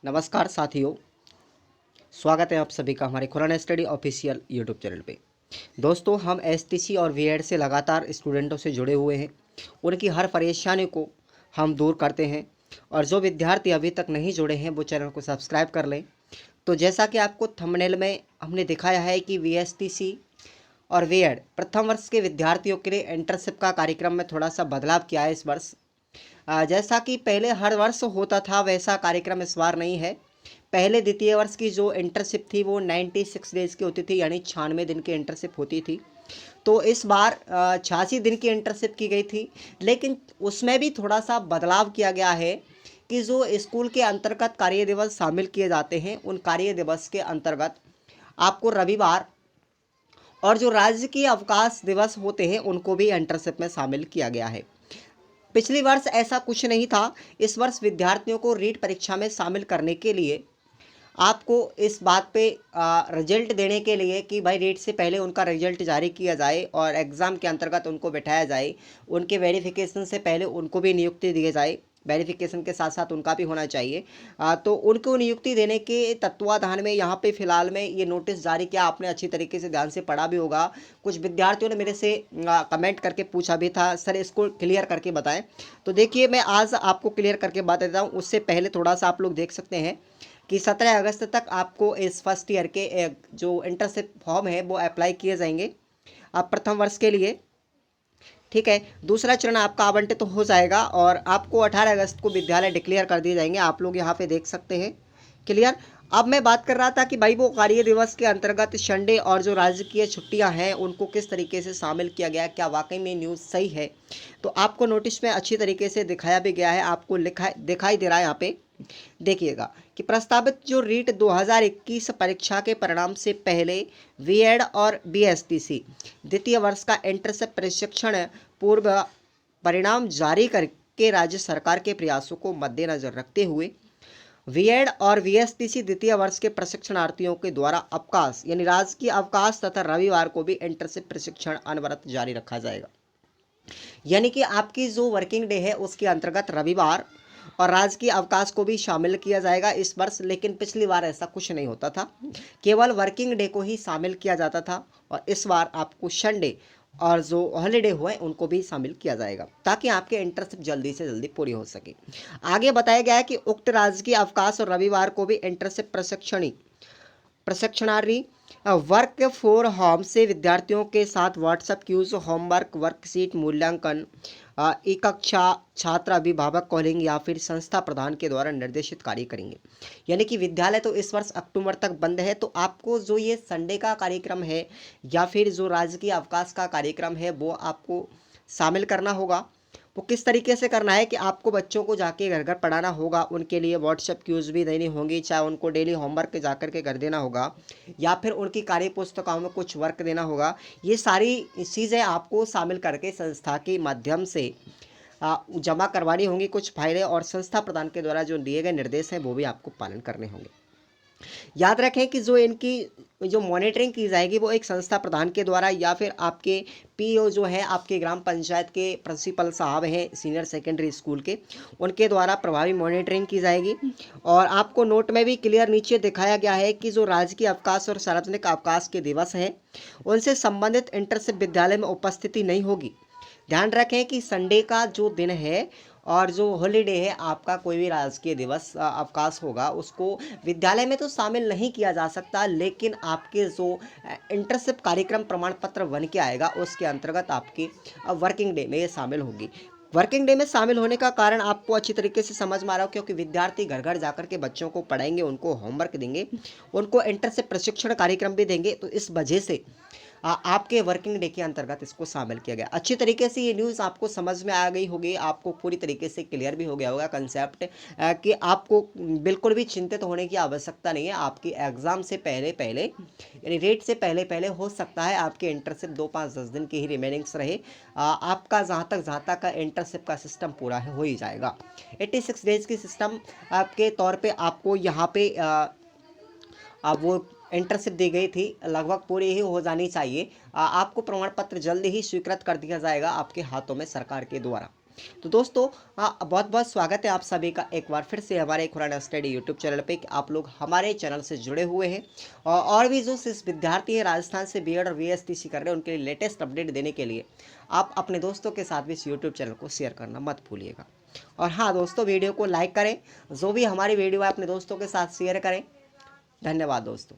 नमस्कार साथियों, स्वागत है आप सभी का हमारे Khurana study official YouTube channel पे। दोस्तों, हम एसटीसी और बीएड से लगातार स्टूडेंटों से जुड़े हुए हैं। उनकी हर परेशानी को हम दूर करते हैं और जो विद्यार्थी अभी तक नहीं जुड़े हैं वो चैनल को सब्सक्राइब कर लें। तो जैसा कि आपको थंबनेल में हमने दिखाया है कि वीएसटीसी और बीएड प्रथम वर्ष के विद्यार्थियों के लिए इंटर्नशिप का कार्यक्रम में थोड़ा सा बदलाव किया है इस वर्ष। जैसा कि पहले हर वर्ष होता था वैसा कार्यक्रम इस बार नहीं है। पहले द्वितीय वर्ष की जो इंटर्नशिप थी वो 96 डेज़ की होती थी, यानी 96 दिन की इंटर्नशिप होती थी। तो इस बार 86 दिन की इंटर्नशिप की गई थी, लेकिन उसमें भी थोड़ा सा बदलाव किया गया है कि जो स्कूल के अंतर्गत कार्य दिवस शामिल किए जाते हैं उन कार्य दिवस के अंतर्गत आपको रविवार और जो राजकीय अवकाश दिवस होते हैं उनको भी इंटर्नशिप में शामिल किया गया है। पिछले वर्ष ऐसा कुछ नहीं था। इस वर्ष विद्यार्थियों को रीट परीक्षा में शामिल करने के लिए आपको इस बात पे रिजल्ट देने के लिए कि भाई रीट से पहले उनका रिजल्ट जारी किया जाए और एग्ज़ाम के अंतर्गत उनको बैठाया जाए। उनके वेरिफिकेशन से पहले उनको भी नियुक्ति दी जाए, वेरिफिकेशन के साथ साथ उनका भी होना चाहिए। तो उनको नियुक्ति देने के तत्वाधान में यहाँ पे फ़िलहाल में ये नोटिस जारी किया। आपने अच्छी तरीके से ध्यान से पढ़ा भी होगा। कुछ विद्यार्थियों ने मेरे से कमेंट करके पूछा भी था, सर इसको क्लियर करके बताएं। तो देखिए, मैं आज आपको क्लियर करके बता देता हूँ। उससे पहले थोड़ा सा आप लोग देख सकते हैं कि 17 अगस्त तक आपको इस फर्स्ट ईयर के जो इंटर्नशिप फॉर्म है वो अप्लाई किए जाएंगे अब प्रथम वर्ष के लिए। ठीक है, दूसरा चरण आपका आवंटित तो हो जाएगा और आपको 18 अगस्त को विद्यालय डिक्लेयर कर दिए जाएंगे। आप लोग यहाँ पे देख सकते हैं। क्लियर। अब मैं बात कर रहा था कि भाई वो कार्य दिवस के अंतर्गत संडे और जो राजकीय छुट्टियां हैं उनको किस तरीके से शामिल किया गया, क्या वाकई में न्यूज़ सही है। तो आपको नोटिस में अच्छी तरीके से दिखाया भी गया है, आपको लिखा दिखाई दे रहा है यहाँ पे। देखिएगा कि प्रस्तावित जो रीट 2021 परीक्षा के परिणाम से पहले बीएड और बीएसटीसी द्वितीय वर्ष का इंटर्नशिप प्रशिक्षण पूर्व परिणाम जारी करके राज्य सरकार के प्रयासों को मद्देनजर रखते हुए बीएड और बीएसटीसी द्वितीय वर्ष के प्रशिक्षणार्थियों के द्वारा अवकाश यानी राजकीय अवकाश तथा रविवार को भी इंटर्नशिप प्रशिक्षण अनवरत जारी रखा जाएगा। यानी कि आपकी जो वर्किंग डे है उसके अंतर्गत रविवार और राजकीय अवकाश को भी शामिल किया जाएगा इस वर्ष। लेकिन पिछली बार ऐसा कुछ नहीं होता था, केवल वर्किंग डे को ही शामिल किया जाता था और इस बार आपको संडे और जो हॉलीडे हुए उनको भी शामिल किया जाएगा ताकि आपके इंटर्नशिप जल्दी से जल्दी पूरी हो सके। आगे बताया गया है कि उक्त राजकीय अवकाश और रविवार को भी इंटर्नशिप प्रशिक्षणार्थी वर्क फॉर होम से विद्यार्थियों के साथ व्हाट्सएप क्यूज, होमवर्क, वर्कशीट, मूल्यांकन, ई कक्षा छात्र अभिभावक कॉलिंग या फिर संस्था प्रधान के द्वारा निर्देशित कार्य करेंगे। यानी कि विद्यालय तो इस वर्ष अक्टूबर तक बंद है, तो आपको जो ये संडे का कार्यक्रम है या फिर जो राजकीय अवकाश का कार्यक्रम है वो आपको शामिल करना होगा। वो किस तरीके से करना है कि आपको बच्चों को जाके घर घर पढ़ाना होगा, उनके लिए व्हाट्सएप क्यूज भी देनी होंगी, चाहे उनको डेली होमवर्क जाकर के घर देना होगा या फिर उनकी कार्य पुस्तिकाओं में कुछ वर्क देना होगा। ये सारी चीज़ें आपको शामिल करके संस्था के माध्यम से जमा करवानी होंगी कुछ फाइलें, और संस्था प्रदान के द्वारा जो दिए गए निर्देश हैं वो भी आपको पालन करने होंगे। याद रखें कि जो इनकी जो मॉनिटरिंग की जाएगी वो एक संस्था प्रधान के द्वारा या फिर आपके पीओ जो है आपके ग्राम पंचायत के प्रिंसिपल साहब हैं सीनियर सेकेंडरी स्कूल के, उनके द्वारा प्रभावी मॉनिटरिंग की जाएगी। और आपको नोट में भी क्लियर नीचे दिखाया गया है कि जो राजकीय अवकाश और सार्वजनिक अवकाश के दिवस हैं उनसे संबंधित इंटर्नशिप विद्यालय में उपस्थिति नहीं होगी। ध्यान रखें कि संडे का जो दिन है और जो हॉलीडे है आपका कोई भी राजकीय दिवस अवकाश होगा उसको विद्यालय में तो शामिल नहीं किया जा सकता, लेकिन आपके जो इंटर्नशिप कार्यक्रम प्रमाण पत्र बन के आएगा उसके अंतर्गत आपकी वर्किंग डे में ये शामिल होगी। वर्किंग डे में शामिल होने का कारण आपको अच्छी तरीके से समझ में आ रहा हो, क्योंकि विद्यार्थी घर घर जाकर के बच्चों को पढ़ाएंगे, उनको होमवर्क देंगे, उनको इंटर्नशिप प्रशिक्षण कार्यक्रम भी देंगे। तो इस वजह से आपके वर्किंग डे के अंतर्गत इसको शामिल किया गया। अच्छी तरीके से ये न्यूज़ आपको समझ में आ गई होगी, आपको पूरी तरीके से क्लियर भी हो गया होगा कंसेप्ट कि आपको बिल्कुल भी चिंतित होने की आवश्यकता नहीं है। आपकी एग्ज़ाम से पहले पहले यानी रेट से पहले पहले हो सकता है आपके इंटर्नशिप 2, 5, 10 दिन की ही रिमेनिंग्स रहे। आपका जहाँ तक का इंटर्नशिप का सिस्टम पूरा हो ही जाएगा। 86 डेज़ की सिस्टम आपके तौर पे आपको यहाँ पे अब वो इंटर्नशिप दी गई थी लगभग पूरी ही हो जानी चाहिए। आपको प्रमाण पत्र जल्दी ही स्वीकृत कर दिया जाएगा आपके हाथों में सरकार के द्वारा। तो दोस्तों बहुत बहुत स्वागत है आप सभी का एक बार फिर से हमारे खुराना स्टडी यूट्यूब चैनल पे कि आप लोग हमारे चैनल से जुड़े हुए हैं और भी जो विद्यार्थी हैं राजस्थान से बीएड और वीएसटीसी कर रहे हैं उनके लिए लेटेस्ट अपडेट देने के लिए आप अपने दोस्तों के साथ भी इस यूट्यूब चैनल को शेयर करना मत भूलिएगा। और हाँ दोस्तों, वीडियो को लाइक करें, जो भी हमारी वीडियो है अपने दोस्तों के साथ शेयर करें। धन्यवाद दोस्तों।